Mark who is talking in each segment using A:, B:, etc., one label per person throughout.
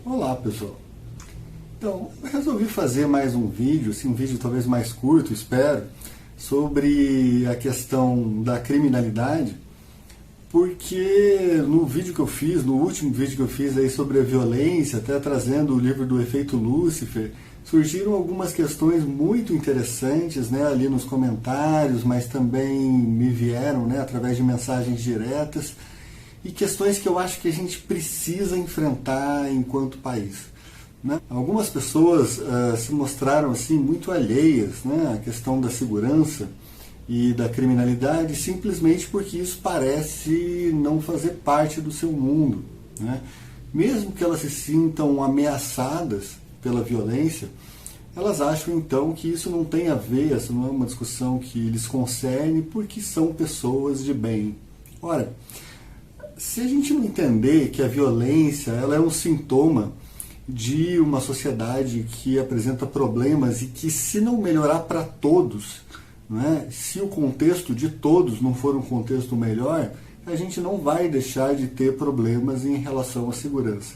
A: Olá pessoal, então eu resolvi fazer mais um vídeo, um vídeo talvez mais curto, espero, sobre a questão da criminalidade, porque no vídeo que eu fiz, no último vídeo que eu fiz aí sobre a violência, até trazendo o livro do Efeito Lúcifer, surgiram algumas questões muito interessantes, né, ali nos comentários, mas também me vieram, né, através de mensagens diretas, e questões que eu acho que a gente precisa enfrentar enquanto país, né? Algumas pessoas se mostraram assim muito alheias, né, à questão da segurança e da criminalidade, simplesmente porque isso parece não fazer parte do seu mundo, né? Mesmo que elas se sintam ameaçadas pela violência, elas acham então que isso não tem a ver, essa não é uma discussão que lhes concerne, porque são pessoas de bem. Ora, se a gente não entender que a violência ela é um sintoma de uma sociedade que apresenta problemas e que, se não melhorar para todos, né, se o contexto de todos não for um contexto melhor, a gente não vai deixar de ter problemas em relação à segurança.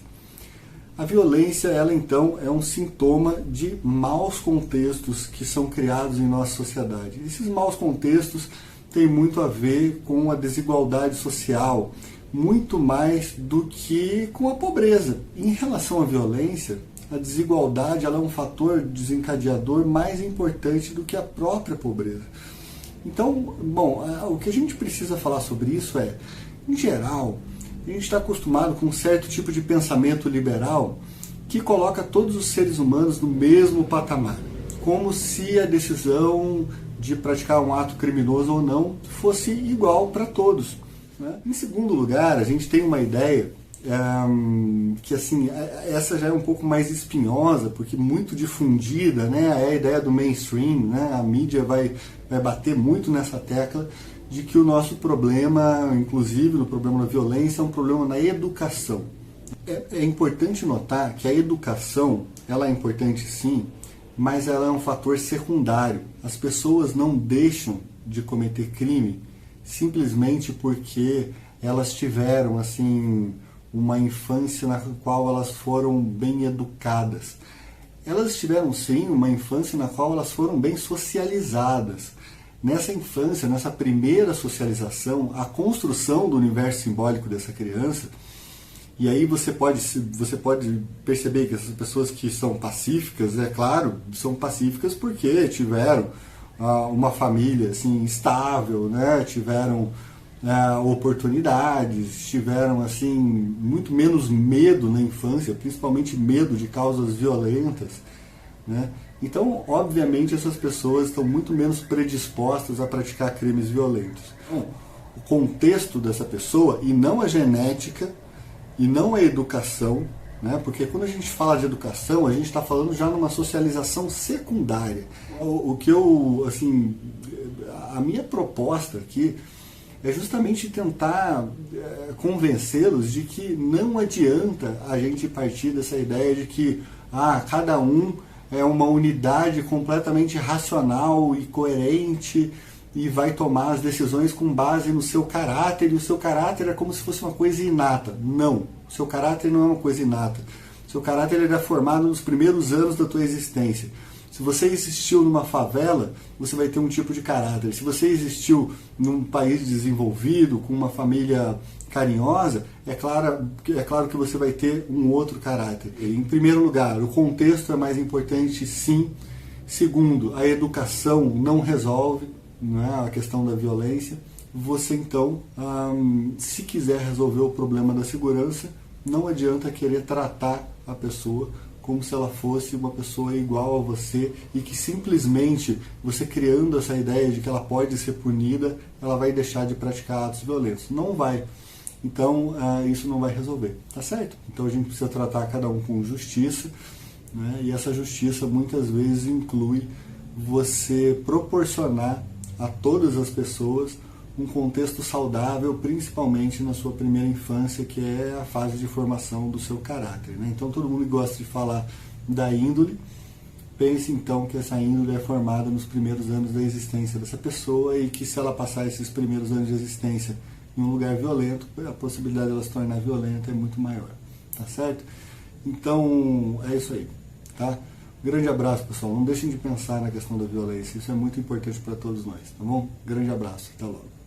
A: A violência, ela então é um sintoma de maus contextos que são criados em nossa sociedade. Esses maus contextos têm muito a ver com a desigualdade social, muito mais do que com a pobreza. Em relação à violência, a desigualdade ela é um fator desencadeador mais importante do que a própria pobreza. Então, bom, o que a gente precisa falar sobre isso é, em geral, a gente está acostumado com um certo tipo de pensamento liberal que coloca todos os seres humanos no mesmo patamar, como se a decisão de praticar um ato criminoso ou não fosse igual para todos, né? Em segundo lugar, a gente tem uma ideia que assim, essa já é um pouco mais espinhosa, porque muito difundida, né? É a ideia do mainstream, né? A mídia vai bater muito nessa tecla de que o nosso problema, inclusive no problema da violência, é um problema na educação. É importante notar que a educação, ela é importante sim, mas ela é um fator secundário. As pessoas não deixam de cometer crime simplesmente porque elas tiveram assim uma infância na qual elas foram bem educadas. Elas tiveram sim uma infância na qual elas foram bem socializadas. Nessa infância, nessa primeira socialização, a construção do universo simbólico dessa criança, e aí você pode perceber que essas pessoas que são pacíficas, é claro, são pacíficas porque tiveram uma família assim, estável, né? Tiveram oportunidades, tiveram assim, muito menos medo na infância, principalmente medo de causas violentas, né? Então, obviamente, essas pessoas estão muito menos predispostas a praticar crimes violentos. Então, o contexto dessa pessoa, e não a genética, e não a educação, né? Porque quando a gente fala de educação, a gente está falando já numa socialização secundária. O que eu, assim, a minha proposta aqui é justamente tentar convencê-los de que não adianta a gente partir dessa ideia de que cada um é uma unidade completamente racional e coerente e vai tomar as decisões com base no seu caráter, e o seu caráter é como se fosse uma coisa inata. Não, o seu caráter não é uma coisa inata. O seu caráter ele é formado nos primeiros anos da tua existência. Se você existiu numa favela, você vai ter um tipo de caráter. Se você existiu num país desenvolvido, com uma família carinhosa, é claro que você vai ter um outro caráter. Em primeiro lugar, o contexto é mais importante, sim. Segundo, a educação não resolve, não é, a questão da violência. Você então, se quiser resolver o problema da segurança, não adianta querer tratar a pessoa como se ela fosse uma pessoa igual a você e que simplesmente você criando essa ideia de que ela pode ser punida, ela vai deixar de praticar atos violentos. Não vai. Então, isso não vai resolver, tá certo? Então a gente precisa tratar cada um com justiça, né? E essa justiça muitas vezes inclui você proporcionar a todas as pessoas um contexto saudável, principalmente na sua primeira infância, que é a fase de formação do seu caráter, né? Então todo mundo gosta de falar da índole. Pense então que essa índole é formada nos primeiros anos da existência dessa pessoa e que se ela passar esses primeiros anos de existência em um lugar violento, a possibilidade de ela se tornar violenta é muito maior, tá certo? Então, é isso aí, tá? Grande abraço, pessoal. Não deixem de pensar na questão da violência. Isso é muito importante para todos nós, tá bom? Grande abraço. Até logo.